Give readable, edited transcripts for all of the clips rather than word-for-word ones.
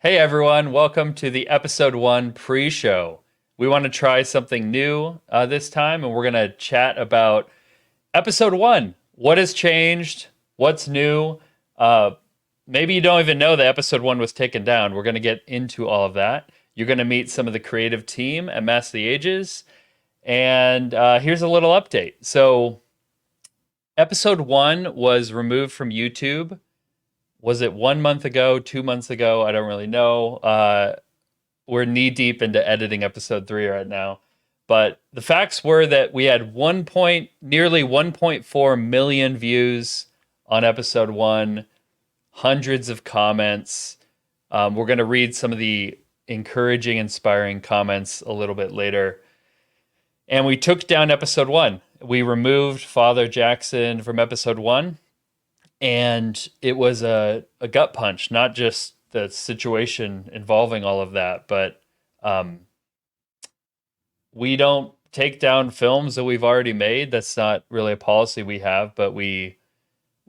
Hey everyone, welcome to the episode one pre show. We want to try something new this time, and we're going to chat about episode one. What has changed? What's new? Uh, Maybe you don't even know that episode one was taken down. We're going to get into all of that. You're going to meet some of the creative team at Mass of the Ages. And here's a little update. So, episode one was removed from YouTube. Was it 1 month ago, 2 months ago? I don't really know. We're knee deep into editing episode three right now. But the facts were that we had nearly 1.4 million views on episode one, hundreds of comments. We're going to read some of the encouraging, inspiring comments a little bit later. And we took down episode one. We removed Father Jackson from episode one. And it was a gut punch, not just the situation involving all of that, but we don't take down films that we've already made. That's not really a policy we have, but we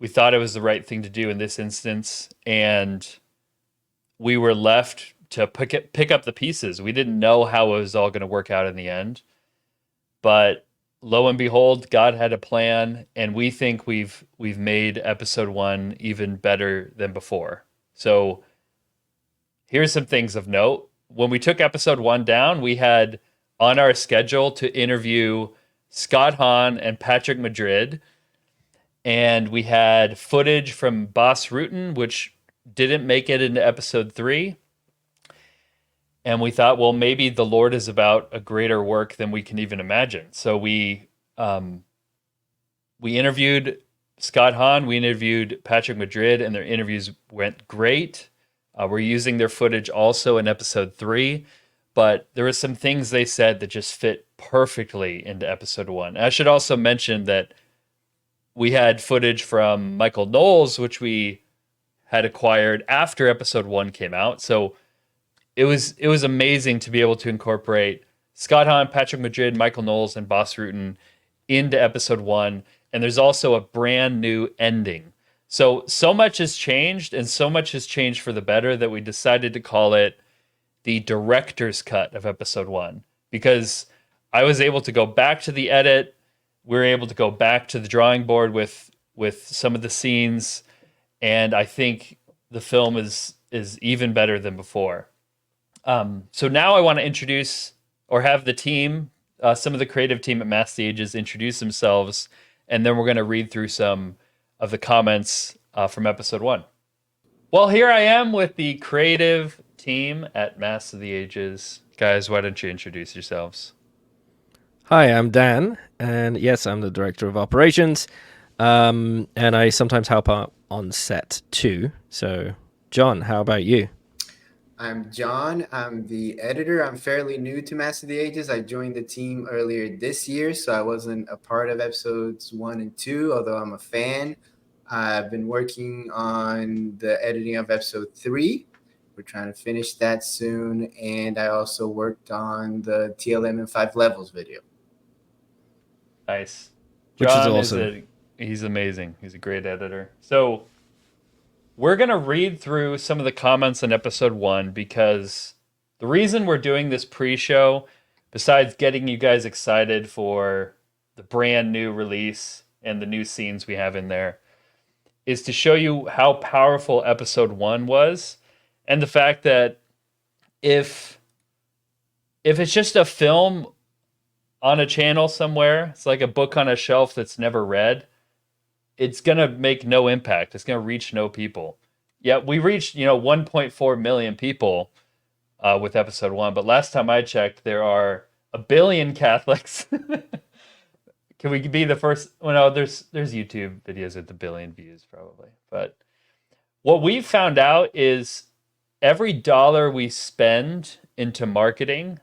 thought it was the right thing to do in this instance, and we were left to pick up the pieces. We didn't know how it was all going to work out in the end, but lo and behold, God had a plan, and we think we've made episode one even better than before. So here's some things of note. When we took episode one down, we had on our schedule to interview Scott Hahn and Patrick Madrid, and we had footage from Bas Rutten, which didn't make it into episode three. And we thought, well, maybe the Lord is about a greater work than we can even imagine. So we interviewed Scott Hahn, we interviewed Patrick Madrid, and their interviews went great. We're using their footage also in episode three, but there were some things they said that just fit perfectly into episode one. I should also mention that we had footage from Michael Knowles, which we had acquired after episode one came out. So it was amazing to be able to incorporate Scott Hahn, Patrick Madrid, Michael Knowles, and Bas Rutten into episode one. And there's also a brand new ending. So much has changed, and so much has changed for the better that we decided to call it the director's cut of episode one, because I was able to go back to the edit. We were able to go back to the drawing board with some of the scenes, and I think the film is even better than before. So now I want to introduce, or have the team, some of the creative team at Mass of the Ages introduce themselves, and then we're going to read through some of the comments from episode one. Well, here I am with the creative team at Mass of the Ages. Guys, why don't you introduce yourselves? Hi, I'm Dan, and yes, I'm the director of operations, and I sometimes help out on set too. So, John, how about you? I'm John. I'm the editor. I'm fairly new to Mass of the Ages. I joined the team earlier this year, so I wasn't a part of episodes one and two, although I'm a fan. I've been working on the editing of episode three. We're trying to finish that soon. And I also worked on the TLM and 5 levels video. Nice. Which is John awesome. he's amazing. He's a great editor. So we're going to read through some of the comments in episode one, because the reason we're doing this pre-show, besides getting you guys excited for the brand new release and the new scenes we have in there, is to show you how powerful episode one was, and the fact that if it's just a film on a channel somewhere, it's like a book on a shelf that's never read, it's going to make no impact. It's going to reach no people. Yeah, we reached, 1.4 million people with episode one, but last time I checked, there are a billion Catholics. Can we be the first? Well, no, there's YouTube videos with a billion views probably. But what we've found out is every dollar we spend into marketing,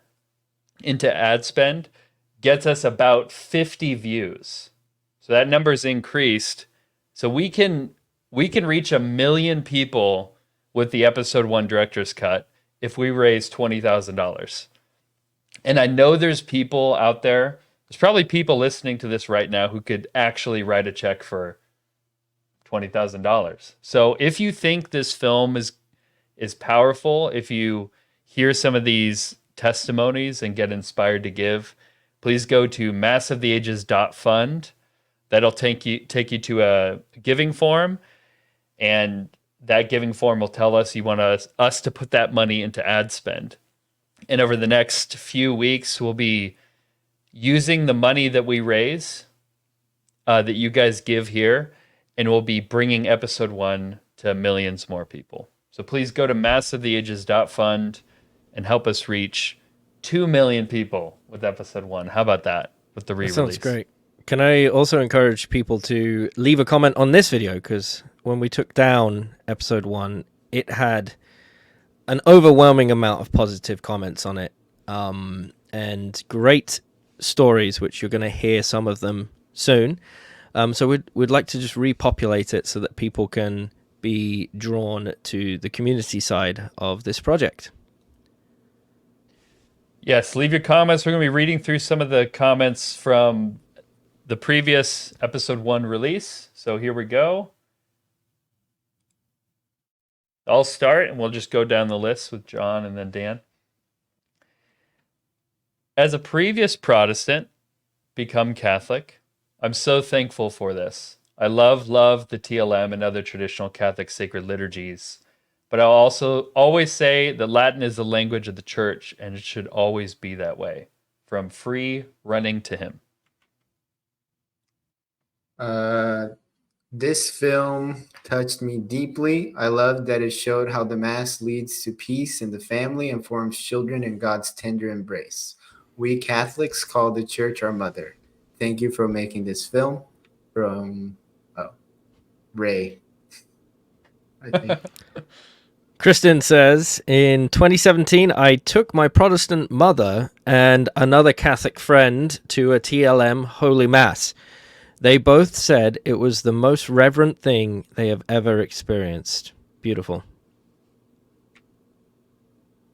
into ad spend, gets us about 50 views. So that number's increased. So we can reach 1 million people with the episode one director's cut if we raise $20,000. And I know there's people out there. There's probably people listening to this right now who could actually write a check for $20,000. So if you think this film is is powerful. If you hear some of these testimonies and get inspired to give, please go to massoftheages.fund. That'll take you to a giving form, and that giving form will tell us you want us to put that money into ad spend. And over the next few weeks, we'll be using the money that we raise, that you guys give here, and we'll be bringing episode 1 to millions more people. So please go to massoftheages.fund and help us reach 2 million people with episode 1. How about that with the re-release? Sounds great. Can I also encourage people to leave a comment on this video? Because when we took down episode 1, it had an overwhelming amount of positive comments on it, and great stories, which you're going to hear some of them soon. So we'd like to just repopulate it so that people can be drawn to the community side of this project. Yes, leave your comments. We're going to be reading through some of the comments from the previous episode 1 release. So here we go. I'll start, and we'll just go down the list with John and then Dan. As a previous Protestant, become Catholic, I'm so thankful for this. I love the TLM and other traditional Catholic sacred liturgies, but I'll also always say that Latin is the language of the church, and it should always be that way. From Free Running to Him. This film touched me deeply. I love that it showed how the Mass leads to peace in the family and forms children in God's tender embrace. We Catholics call the church our mother. Thank you for making this film. From Ray, I think. Kristen says, in 2017, I took my Protestant mother and another Catholic friend to a TLM Holy Mass. They both said it was the most reverent thing they have ever experienced. Beautiful.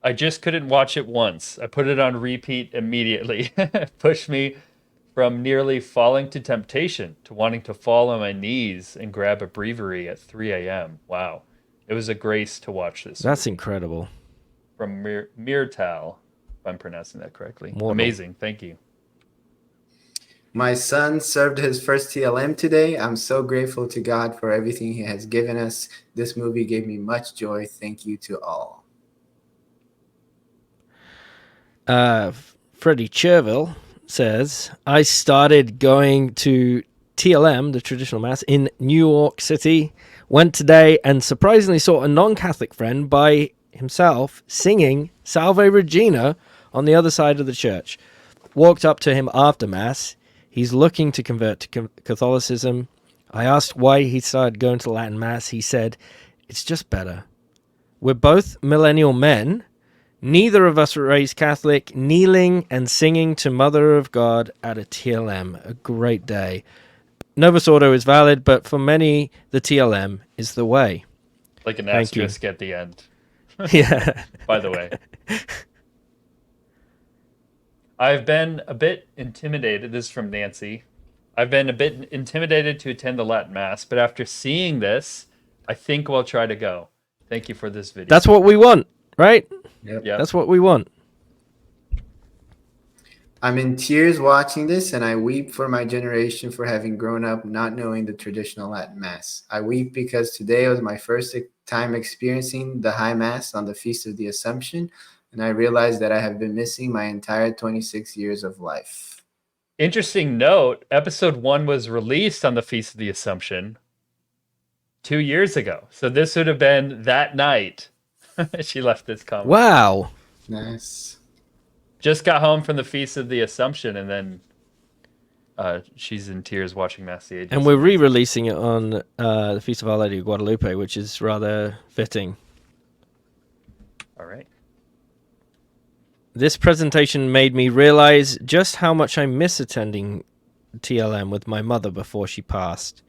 I just couldn't watch it once. I put it on repeat immediately. It pushed me from nearly falling to temptation to wanting to fall on my knees and grab a breviary at 3 a.m. Wow. It was a grace to watch this. That's incredible. From Mirtal, if I'm pronouncing that correctly. Mortal. Amazing. Thank you. My son served his first TLM today. I'm so grateful to God for everything he has given us. This movie gave me much joy. Thank you to all. Freddie Cherville says, I started going to TLM, the traditional Mass, in New York City. Went today and surprisingly saw a non-Catholic friend by himself singing Salve Regina on the other side of the church. Walked up to him after Mass. He's looking to convert to Catholicism. I asked why he started going to Latin Mass. He said, it's just better. We're both millennial men. Neither of us were raised Catholic. Kneeling and singing to Mother of God at a TLM. A great day. Novus Ordo is valid, but for many, the TLM is the way. Like an Thank you. asterisk at the end. Yeah. By the way. I've been a bit intimidated. This is from Nancy. I've been a bit intimidated to attend the Latin Mass, but after seeing this, I think we'll try to go. Thank you for this video. That's what we want, right? Yep. That's what we want. I'm in tears watching this, and I weep for my generation for having grown up not knowing the traditional Latin Mass. I weep because today was my first time experiencing the High Mass on the Feast of the Assumption, and I realized that I have been missing my entire 26 years of life. Interesting note, episode 1 was released on the Feast of the Assumption 2 years ago. So this would have been that night. She left this comment. Wow. Nice. Just got home from the Feast of the Assumption, and then she's in tears watching Mass of the Ages. And we're re-releasing it on the Feast of Our Lady of Guadalupe, which is rather fitting. All right. This presentation made me realize just how much I miss attending TLM with my mother before she passed.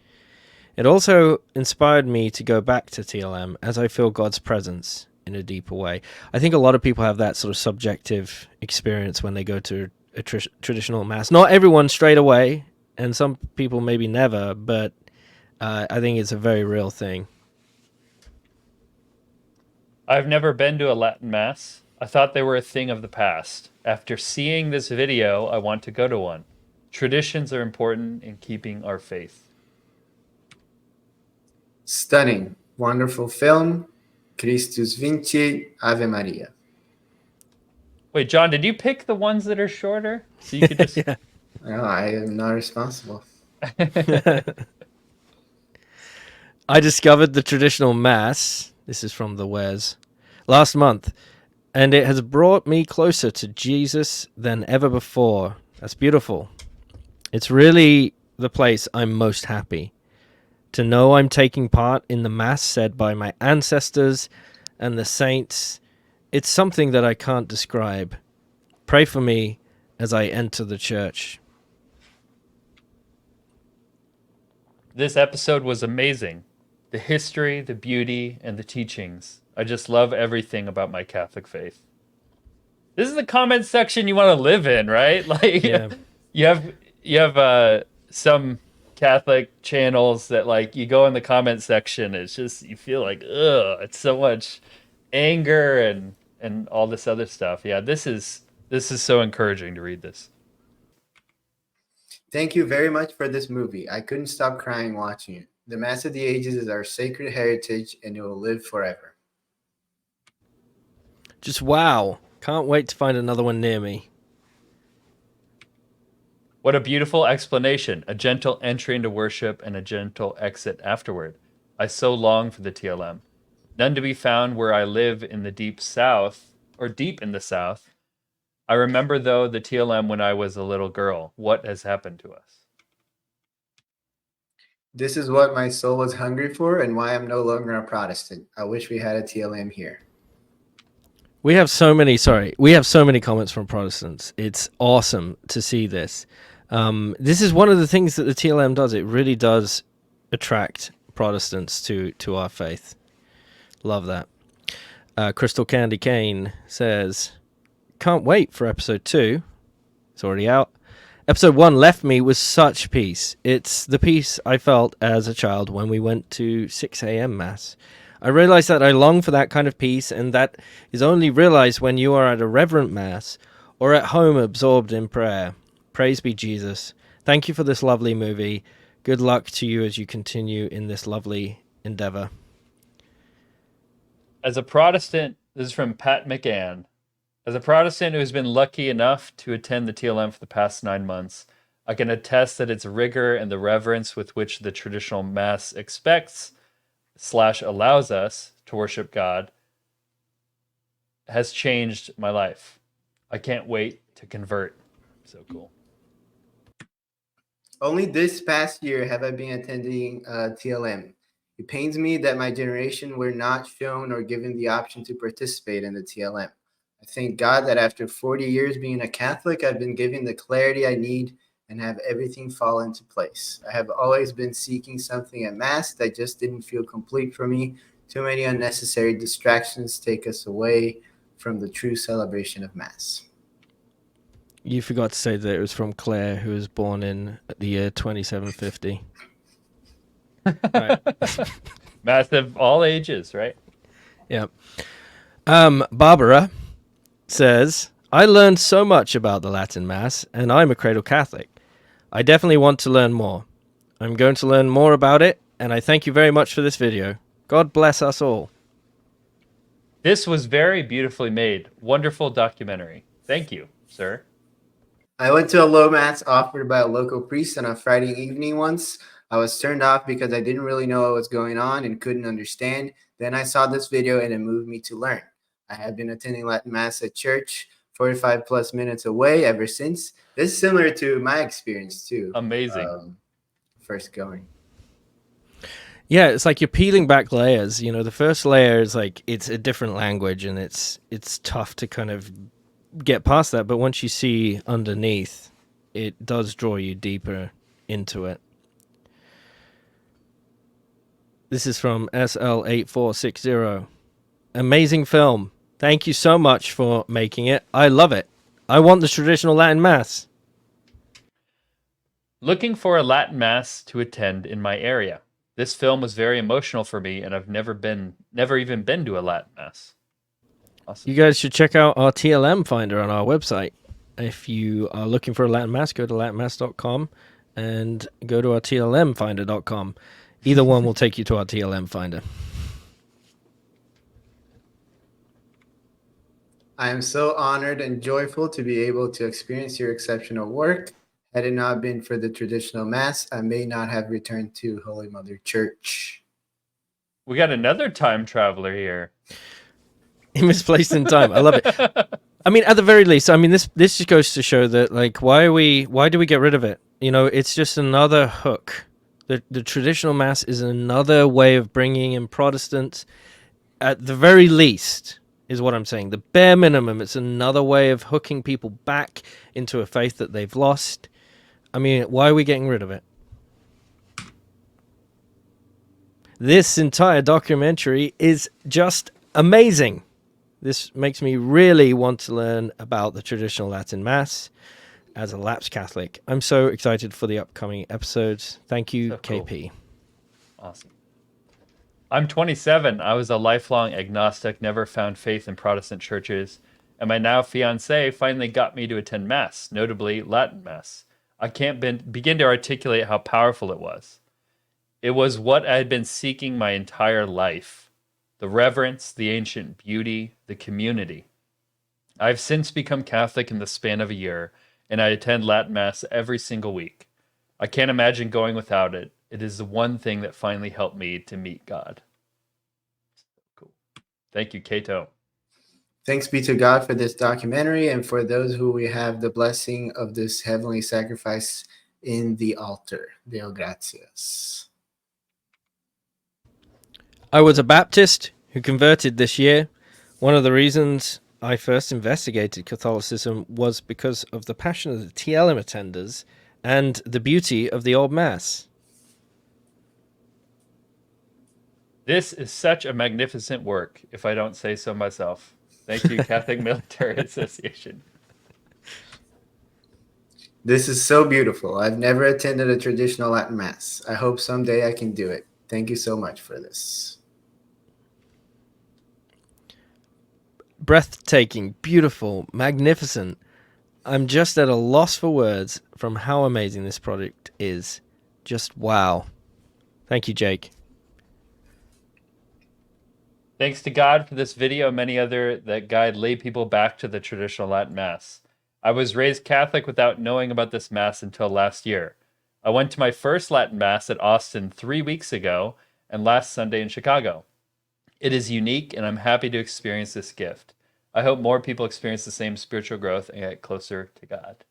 It also inspired me to go back to TLM as I feel God's presence in a deeper way. I think a lot of people have that sort of subjective experience when they go to a traditional Mass. Not everyone straight away, and some people maybe never, but I think it's a very real thing. I've never been to a Latin Mass. I thought they were a thing of the past. After seeing this video, I want to go to one. Traditions are important in keeping our faith. Stunning. Wonderful film. Christus Vinci, Ave Maria. Wait, John, did you pick the ones that are shorter? So you could just. Yeah. No, I am not responsible. I discovered the traditional mass. This is from the Wes last month, and it has brought me closer to Jesus than ever before. That's beautiful. It's really the place I'm most happy. To know I'm taking part in the mass said by my ancestors and the saints, it's something that I can't describe. Pray for me as I enter the church. This episode was amazing. The history, the beauty, and the teachings. I just love everything about my Catholic faith. This is the comment section you want to live in, right? Like, Yeah. you have some Catholic channels that, like, you go in the comment section, it's just, you feel like, ugh, it's so much anger and all this other stuff. Yeah, this is so encouraging to read this. Thank you very much for this movie. I couldn't stop crying watching it. The Mass of the Ages is our sacred heritage and it will live forever. Just wow. Can't wait to find another one near me. What a beautiful explanation. A gentle entry into worship and a gentle exit afterward. I so long for the TLM. None to be found where I live in the deep south, or deep in the south. I remember, though, the TLM when I was a little girl. What has happened to us? This is what my soul was hungry for and why I'm no longer a Protestant. I wish we had a TLM here. We have so many comments from Protestants. It's awesome to see this. This is one of the things that the TLM does. It really does attract Protestants to our faith. Love that. Crystal Candy Kane says, can't wait for episode 2. It's already out. Episode 1 left me with such peace. It's the peace I felt as a child when we went to 6 a.m. Mass. I realized that I long for that kind of peace, and that is only realized when you are at a reverent Mass or at home absorbed in prayer. Praise be Jesus. Thank you for this lovely movie. Good luck to you as you continue in this lovely endeavor. As a Protestant, this is from Pat McGann. As a Protestant who has been lucky enough to attend the TLM for the past 9 months, I can attest that its rigor and the reverence with which the traditional Mass expects / allows us to worship God has changed my life. I can't wait to convert. So cool. Only this past year have I been attending TLM. It pains me that my generation were not shown or given the option to participate in the TLM. I thank God that after 40 years being a Catholic, I've been given the clarity I need and have everything fall into place. I have always been seeking something at Mass that just didn't feel complete for me. Too many unnecessary distractions take us away from the true celebration of Mass. You forgot to say that it was from Claire, who was born in the year 2750. Right. Massive, all ages, right? Yeah. Barbara says, I learned so much about the Latin Mass, and I'm a cradle Catholic. I definitely want to learn more. I'm going to learn more about it, and I thank you very much for this video. God bless us all. This was very beautifully made. Wonderful documentary. Thank you, sir. I went to a low Mass offered by a local priest on a Friday evening once. I was turned off because I didn't really know what was going on and couldn't understand. Then I saw this video and it moved me to learn. I have been attending Latin Mass at church 45 plus minutes away ever since. This is similar to my experience too. Amazing. First going. Yeah, it's like you're peeling back layers. You know, the first layer is like it's a different language, and it's tough to kind of get past that. But once you see underneath, it does draw you deeper into it. This is from SL8460. Amazing film. Thank you so much for making it. I love it. I want the traditional Latin Mass. Looking for a Latin Mass to attend in my area. This film was very emotional for me, and I've never even been to a Latin Mass. Awesome. You guys should check out our TLM finder on our website. If you are looking for a Latin Mass, go to latinmass.com and go to our tlmfinder.com. Either one will take you to our TLM finder. I am so honored and joyful to be able to experience your exceptional work. Had it not been for the traditional Mass, I may not have returned to Holy Mother Church. We got another time traveler here. Misplaced in time. I love it. I mean, at the very least, I mean, this just goes to show that, like, why do we get rid of it? You know, it's just another hook. The traditional Mass is another way of bringing in Protestants. At the very least, is what I'm saying. The bare minimum, it's another way of hooking people back into a faith that they've lost. I mean, why are we getting rid of it? This entire documentary is just amazing. This makes me really want to learn about the traditional Latin Mass as a lapsed Catholic. I'm so excited for the upcoming episodes. Thank you, So cool. KP. Awesome. I'm 27. I was a lifelong agnostic, never found faith in Protestant churches, and my now fiancé finally got me to attend Mass, notably Latin Mass. I can't begin to articulate how powerful it was. It was what I had been seeking my entire life. The reverence, the ancient beauty, the community. I've since become Catholic in the span of a year, and I attend Latin Mass every single week. I can't imagine going without it. It is the one thing that finally helped me to meet God. Cool. Thank you, Cato. Thanks be to God for this documentary and for those who we have the blessing of this heavenly sacrifice in the altar. Deo gratias. I was a Baptist who converted this year. One of the reasons I first investigated Catholicism was because of the passion of the TLM attenders and the beauty of the Old Mass. This is such a magnificent work, if I don't say so myself. Thank you, Catholic Military Association. This is so beautiful. I've never attended a traditional Latin Mass. I hope someday I can do it. Thank you so much for this. Breathtaking, beautiful, magnificent. I'm just at a loss for words from how amazing this project is. Just wow. Thank you, Jake. Thanks to God for this video and many other that guide lay people back to the traditional Latin Mass. I was raised Catholic without knowing about this Mass until last year. I went to my first Latin Mass at Austin 3 weeks ago and last Sunday in Chicago. It is unique, and I'm happy to experience this gift. I hope more people experience the same spiritual growth and get closer to God.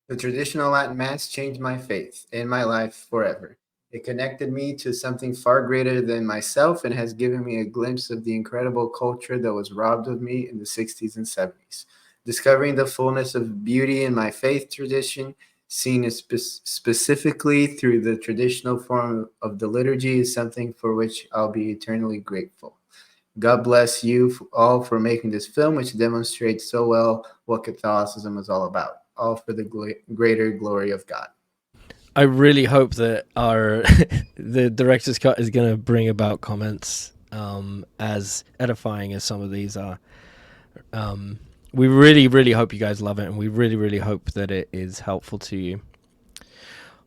The traditional Latin Mass changed my faith and my life forever. It connected me to something far greater than myself and has given me a glimpse of the incredible culture that was robbed of me in the 60s and 70s. Discovering the fullness of beauty in my faith tradition, seen specifically through the traditional form of the liturgy, is something for which I'll be eternally grateful. God bless you all for making this film, which demonstrates so well what Catholicism is all about, all for the greater glory of God. I really hope that our the director's cut is going to bring about comments as edifying as some of these are. We really, really hope you guys love it, and we really, really hope that it is helpful to you.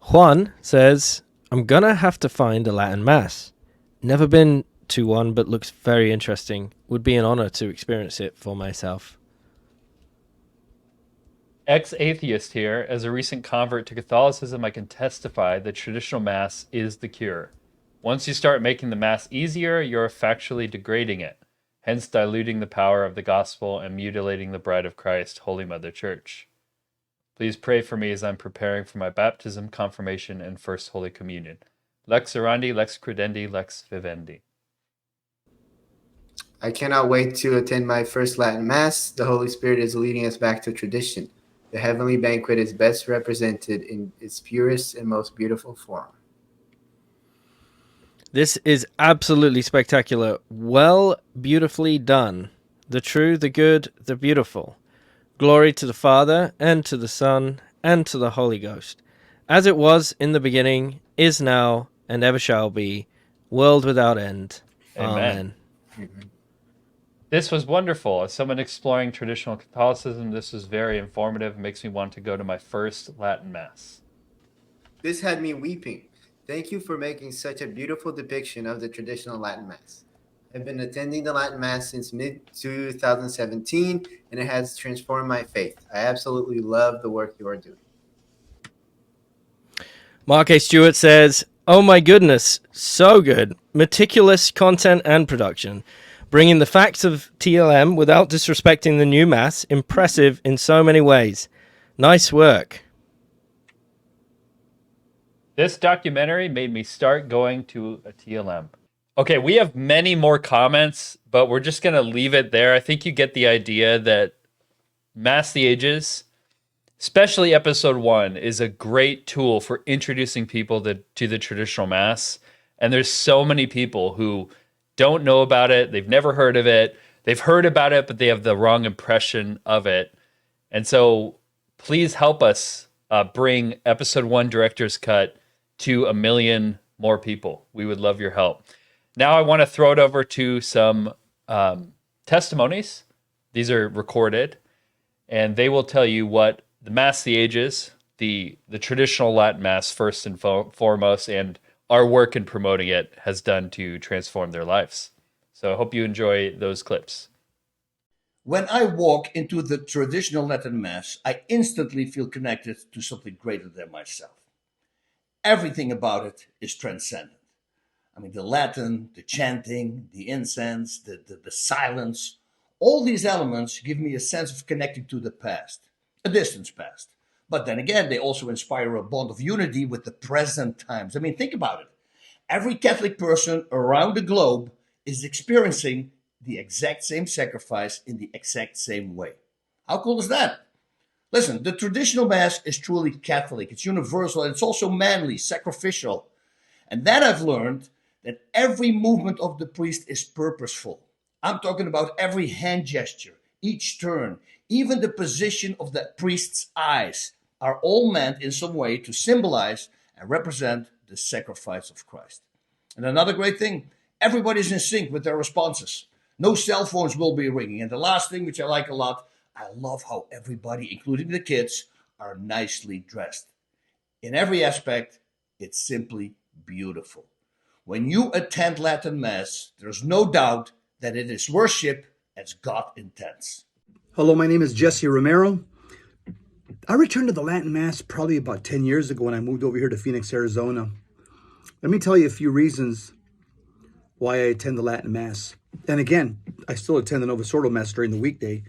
Juan says, I'm going to have to find a Latin Mass. Never been to one, but looks very interesting. Would be an honor to experience it for myself. Ex-atheist here, as a recent convert to Catholicism, I can testify that traditional Mass is the cure. Once you start making the Mass easier, you're factually degrading it, hence diluting the power of the gospel and mutilating the bride of Christ, Holy Mother Church. Please pray for me as I'm preparing for my baptism, confirmation, and First Holy Communion. Lex orandi, lex credendi, lex vivendi. I cannot wait to attend my first Latin Mass. The Holy Spirit is leading us back to tradition. The heavenly banquet is best represented in its purest and most beautiful form. This is absolutely spectacular. Well, beautifully done. The true, the good, the beautiful. Glory to the Father, and to the Son, and to the Holy Ghost. As it was in the beginning, is now, and ever shall be, world without end. Amen. Amen. This was wonderful. As someone exploring traditional Catholicism, this was very informative. It makes me want to go to my first Latin Mass. This had me weeping. Thank you for making such a beautiful depiction of the traditional Latin Mass. I've been attending the Latin Mass since mid-2017, and it has transformed my faith. I absolutely love the work you are doing. Mark A. Stewart says, "Oh my goodness, so good. Meticulous content and production. Bringing the facts of TLM without disrespecting the new Mass. Impressive in so many ways. Nice work." This documentary made me start going to a TLM. Okay, we have many more comments, but we're just going to leave it there. I think you get the idea that Mass the Ages, especially episode 1, is a great tool for introducing people to the traditional Mass. And there's so many people who don't know about it. They've never heard of it. They've heard about it, but they have the wrong impression of it. And so please help us bring episode 1 director's cut to 1 million more people. We would love your help. Now I want to throw it over to some testimonies. These are recorded, and they will tell you what the Mass the Ages, the traditional Latin Mass first and foremost, and our work in promoting it has done to transform their lives. So I hope you enjoy those clips. When I walk into the traditional Latin Mass, I instantly feel connected to something greater than myself. Everything about it is transcendent. I mean, the Latin, the chanting, the incense, the silence, all these elements give me a sense of connecting to the past, a distant past. But then again, they also inspire a bond of unity with the present times. I mean, think about it. Every Catholic person around the globe is experiencing the exact same sacrifice in the exact same way. How cool is that? Listen, the traditional Mass is truly Catholic. It's universal, and it's also manly, sacrificial. And then I've learned that every movement of the priest is purposeful. I'm talking about every hand gesture, each turn, even the position of the priest's eyes are all meant in some way to symbolize and represent the sacrifice of Christ. And another great thing, everybody's in sync with their responses. No cell phones will be ringing. And the last thing, which I like a lot, I love how everybody, including the kids, are nicely dressed. In every aspect, it's simply beautiful. When you attend Latin Mass, there's no doubt that it is worship as God intends. Hello, my name is Jesse Romero. I returned to the Latin Mass probably about 10 years ago when I moved over here to Phoenix, Arizona. Let me tell you a few reasons why I attend the Latin Mass. And again, I still attend the Novus Ordo Mass during the weekday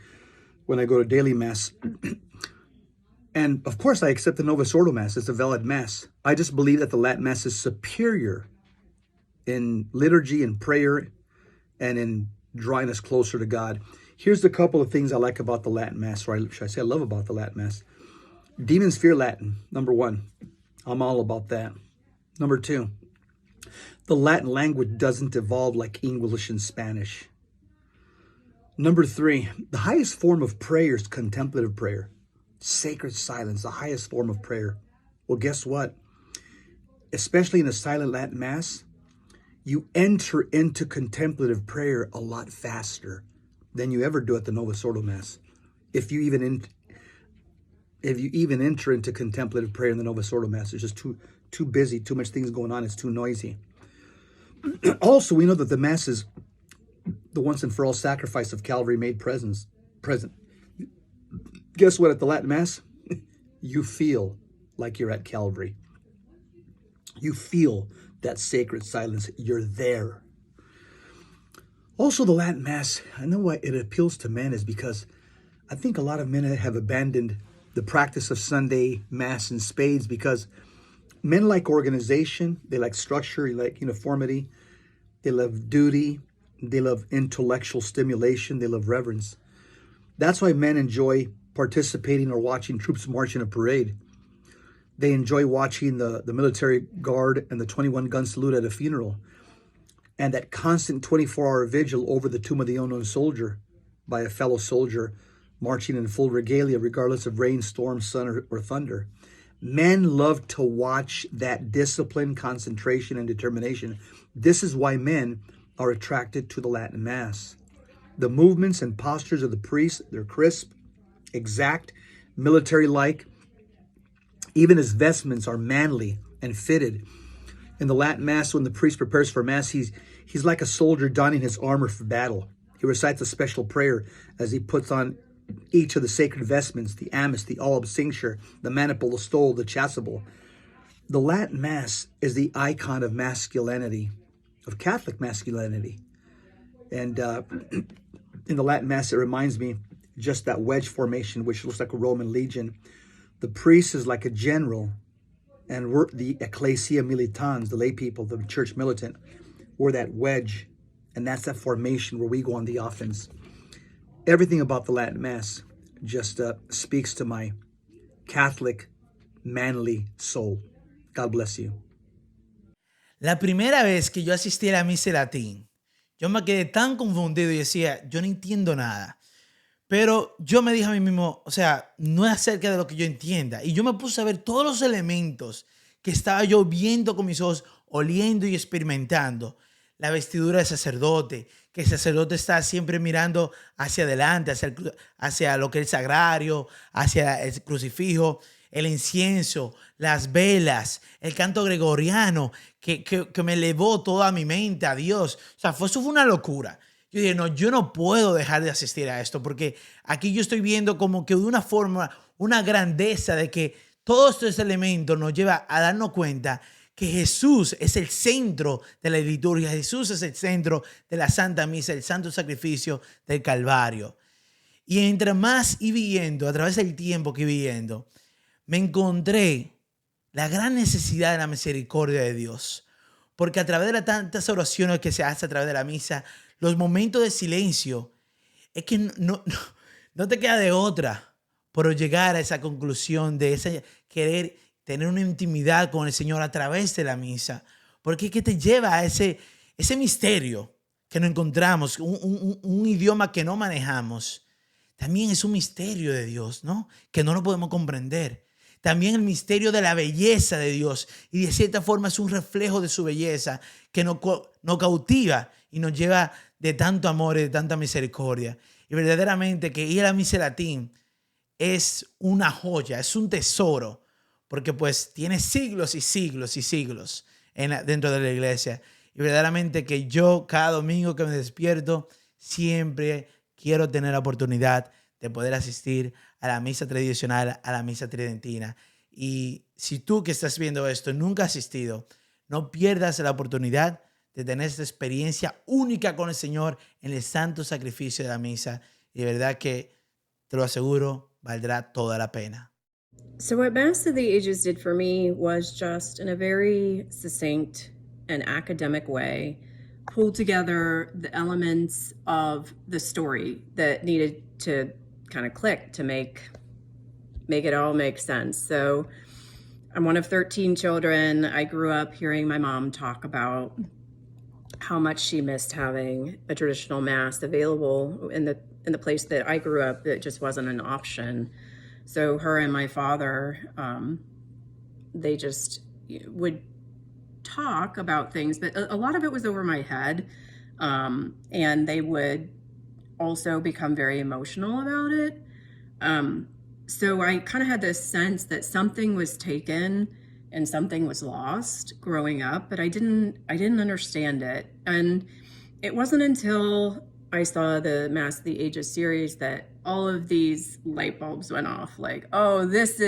when I go to daily Mass. And of course, I accept the Novus Ordo Mass. It's a valid Mass. I just believe that the Latin Mass is superior in liturgy and prayer and in drawing us closer to God. Here's a couple of things I like about the Latin Mass, or should I say I love about the Latin Mass. Demons fear Latin, number 1. I'm all about that. Number 2, the Latin language doesn't evolve like English and Spanish. Number 3, the highest form of prayer is contemplative prayer. Sacred silence, the highest form of prayer. Well, guess what? Especially in a silent Latin Mass, you enter into contemplative prayer a lot faster than you ever do at the Novus Ordo Mass. If you even enter into contemplative prayer in the Novus Ordo Mass, it's just too busy, too much things going on, it's too noisy. Also, we know that the Mass is the once and for all sacrifice of Calvary made present. Guess what? At the Latin Mass, you feel like you're at Calvary. You feel that sacred silence. You're there. Also, the Latin Mass, I know why it appeals to men is because I think a lot of men have abandoned the practice of Sunday Mass in spades because men like organization, they like structure, they like uniformity, they love duty, they love intellectual stimulation, they love reverence. That's why men enjoy participating or watching troops march in a parade. They enjoy watching the military guard and the 21-gun salute at a funeral, and that constant 24-hour vigil over the tomb of the unknown soldier by a fellow soldier marching in full regalia, regardless of rain, storm, sun, or thunder. Men love to watch that discipline, concentration, and determination. This is why men are attracted to the Latin Mass. The movements and postures of the priests, they're crisp, exact, military-like. Even his vestments are manly and fitted. In the Latin Mass, when the priest prepares for Mass, he's like a soldier donning his armor for battle. He recites a special prayer as he puts on each of the sacred vestments, the amice, the alb, cincture, the maniple, the stole, the chasuble. The Latin Mass is the icon of masculinity, of Catholic masculinity. And in the Latin Mass, it reminds me just that wedge formation, which looks like a Roman legion. The priest is like a general, and we're the ecclesia militans, the lay people, the church militant, we're that wedge, and that's that formation where we go on the offense. Everything about the Latin Mass just speaks to my Catholic, manly soul. God bless you. La primera vez que yo asistí a la misa de latín, yo me quedé tan confundido y decía, yo no entiendo nada. Pero yo me dije a mí mismo, o sea, no es acerca de lo que yo entienda. Y yo me puse a ver todos los elementos que estaba yo viendo con mis ojos, oliendo y experimentando. La vestidura del sacerdote, que el sacerdote está siempre mirando hacia adelante, hacia lo que es el sagrario, hacia el crucifijo, el incienso, las velas, el canto gregoriano, que me elevó toda mi mente a Dios. O sea, eso fue una locura. Yo dije, no, yo no puedo dejar de asistir a esto porque aquí yo estoy viendo como que de una forma, una grandeza de que todos estos elementos nos lleva a darnos cuenta que Jesús es el centro de la liturgia. Jesús es el centro de la Santa Misa, el santo sacrificio del Calvario. Y entre más iba viendo, a través del tiempo que iba viendo, me encontré la gran necesidad de la misericordia de Dios. Porque a través de las tantas oraciones que se hacen a través de la misa, los momentos de silencio, es que no te queda de otra por llegar a esa conclusión de ese querer tener una intimidad con el Señor a través de la misa. Porque es que te lleva a ese misterio que no encontramos, un idioma que no manejamos. También es un misterio de Dios, ¿no? Que no lo podemos comprender. También el misterio de la belleza de Dios. Y de cierta forma es un reflejo de su belleza que nos cautiva y nos lleva de tanto amor y de tanta misericordia. Y verdaderamente que ir a la misa latín es una joya, es un tesoro, porque pues tiene siglos y siglos y siglos dentro de la iglesia. Y verdaderamente que yo cada domingo que me despierto siempre quiero tener la oportunidad de poder asistir a la misa tradicional, a la misa tridentina. Y si tú que estás viendo esto nunca has asistido, no pierdas la oportunidad de tener esta experiencia única con el Señor en el santo sacrificio de la misa. Y de verdad que, te lo aseguro, valdrá toda la pena. So what Mass of the Ages did for me was just, in a very succinct and academic way, pull together the elements of the story that needed to kind of click to make it all make sense. So I'm one of 13 children. I grew up hearing my mom talk about how much she missed having a traditional Mass available in the place that I grew up. That just wasn't an option. So her and my father, they just would talk about things, but a lot of it was over my head. And they would also become very emotional about it. So I kind of had this sense that something was taken and something was lost growing up, but I didn't understand it. And it wasn't until I saw the Mass of the Ages series that all of these light bulbs went off. Like, oh, this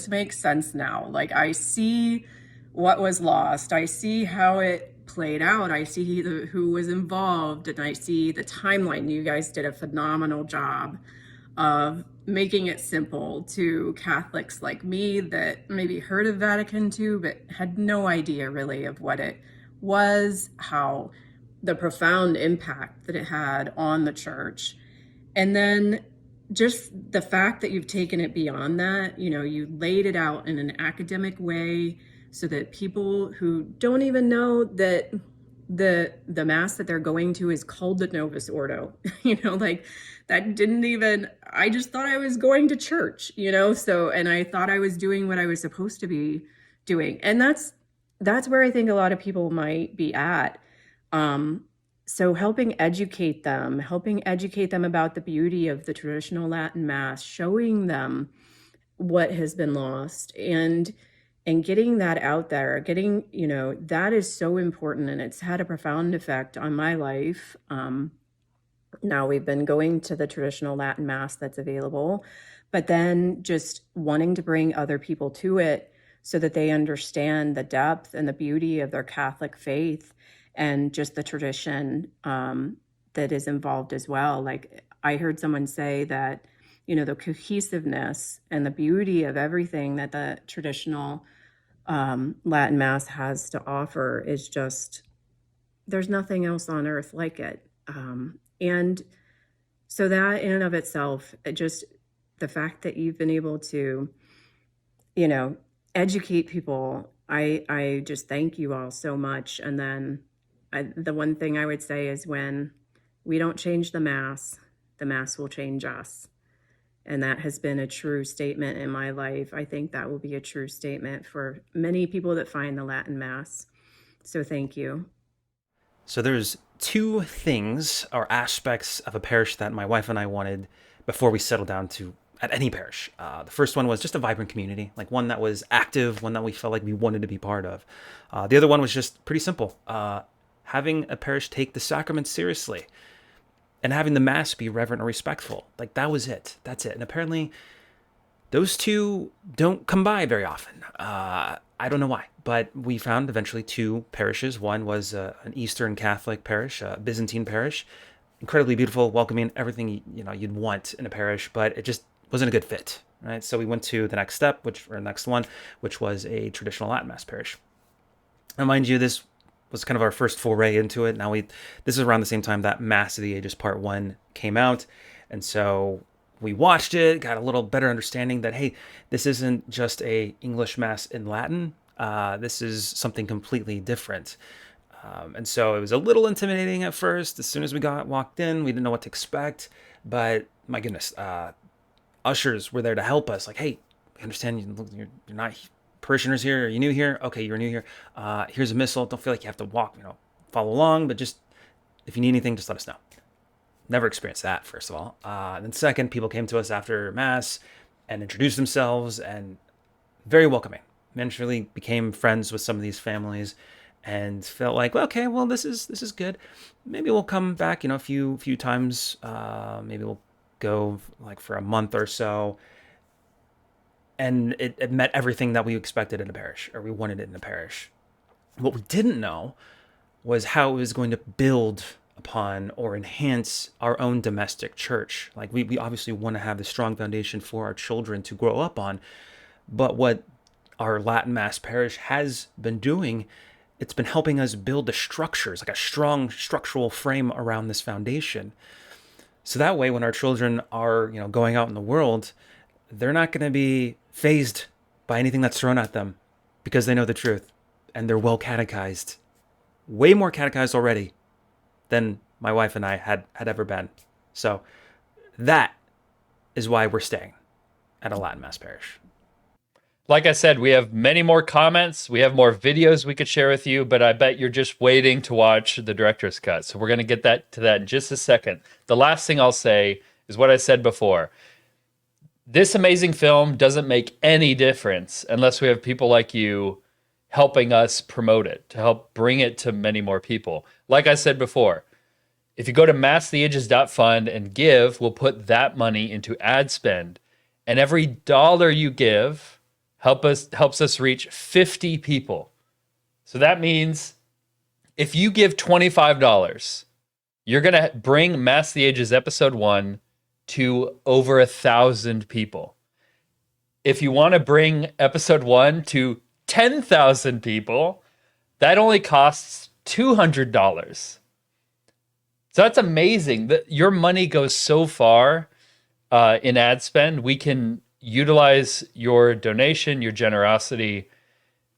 makes sense now. Like, I see what was lost. I see how it played out. I see who was involved, and I see the timeline. You guys did a phenomenal job of making it simple to Catholics like me that maybe heard of Vatican II, but had no idea really of what it was, how the profound impact that it had on the church. And then just the fact that you've taken it beyond that, you laid it out in an academic way so that people who don't even know that the Mass that they're going to is called the Novus Ordo, I just thought I was going to church, and I thought I was doing what I was supposed to be doing. And that's where I think a lot of people might be at. So helping educate them about the beauty of the traditional Latin Mass, showing them what has been lost, and getting that out there, that is so important, and it's had a profound effect on my life. Now we've been going to the traditional Latin Mass that's available, but then just wanting to bring other people to it so that they understand the depth and the beauty of their Catholic faith and just the tradition that is involved as well. Like I heard someone say that, the cohesiveness and the beauty of everything that the traditional Latin Mass has to offer is just, there's nothing else on earth like it. And so that in and of itself, just the fact that you've been able to, educate people, I just thank you all so much. And then the one thing I would say is when we don't change the Mass will change us. And that has been a true statement in my life. I think that will be a true statement for many people that find the Latin Mass. So thank you. So there's two things or aspects of a parish that my wife and I wanted before we settled down to at any parish. The first one was just a vibrant community, like one that was active, one that we felt like we wanted to be part of. The other one was just pretty simple, having a parish take the sacrament seriously and having the Mass be reverent or respectful. Like that was it. That's it. And apparently those two don't come by very often. I don't know why, but we found eventually two parishes. One was an Eastern Catholic parish, a Byzantine parish, incredibly beautiful, welcoming, everything you'd want in a parish, but it just wasn't a good fit, right? So we went to the next step, next one, which was a traditional Latin Mass parish. And mind you, this was kind of our first foray into it. This is around the same time that Mass of the Ages Part 1 came out, and so we watched it, got a little better understanding that, hey, this isn't just a English Mass in Latin. This is something completely different. And so it was a little intimidating at first. As soon as we walked in, we didn't know what to expect. But my goodness, ushers were there to help us. Like, hey, we understand you're not parishioners here. Are you new here? Okay, you're new here. Here's a missal. Don't feel like you have to follow along. But just if you need anything, just let us know. Never experienced that, first of all. Then second, people came to us after Mass and introduced themselves and very welcoming. Eventually became friends with some of these families and felt like, well, okay, well, this is good. Maybe we'll come back, a few times. Maybe we'll go like for a month or so. And it met everything that we expected in a parish, or we wanted it in a parish. What we didn't know was how it was going to build upon or enhance our own domestic church. Like we obviously want to have the strong foundation for our children to grow up on, but what our Latin Mass parish has been doing, it's been helping us build the structures, like a strong structural frame around this foundation. So that way, when our children are, going out in the world, they're not going to be fazed by anything that's thrown at them because they know the truth and they're well catechized, way more catechized already than my wife and I had ever been. So that is why we're staying at a Latin Mass parish. Like I said, we have many more comments. We have more videos we could share with you, but I bet you're just waiting to watch the director's cut. So we're going to get to that in just a second. The last thing I'll say is what I said before. This amazing film doesn't make any difference unless we have people like you helping us promote it, to help bring it to many more people. Like I said before, if you go to massoftheages.fund and give, we'll put that money into ad spend. And every dollar you give helps us reach 50 people. So that means if you give $25, you're going to bring Mass of the Ages Episode 1 to over 1,000 people. If you want to bring Episode 1 to 10,000 people, that only costs $200. So that's amazing that your money goes so far in ad spend. We can utilize your donation, your generosity,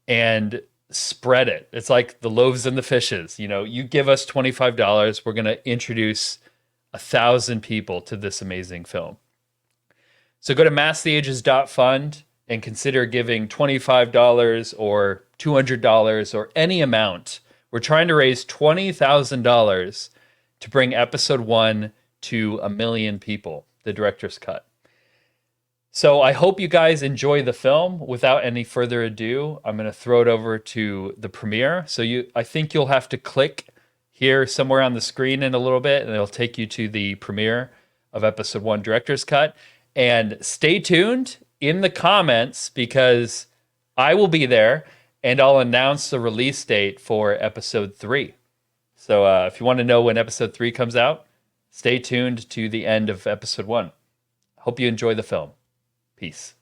and spread it. It's like the loaves and the fishes. You give us $25, we're going to introduce 1,000 people to this amazing film. So go to massoftheages.fund and consider giving $25 or $200 or any amount. We're trying to raise $20,000 to bring episode 1 to 1 million people, the director's cut. So I hope you guys enjoy the film. Without any further ado, I'm going to throw it over to the premiere. So I think you'll have to click here somewhere on the screen in a little bit, and it'll take you to the premiere of episode 1 director's cut. And stay tuned in the comments because I will be there and I'll announce the release date for episode 3. So if you want to know when episode 3 comes out, stay tuned to the end of episode 1. Hope you enjoy the film. Peace.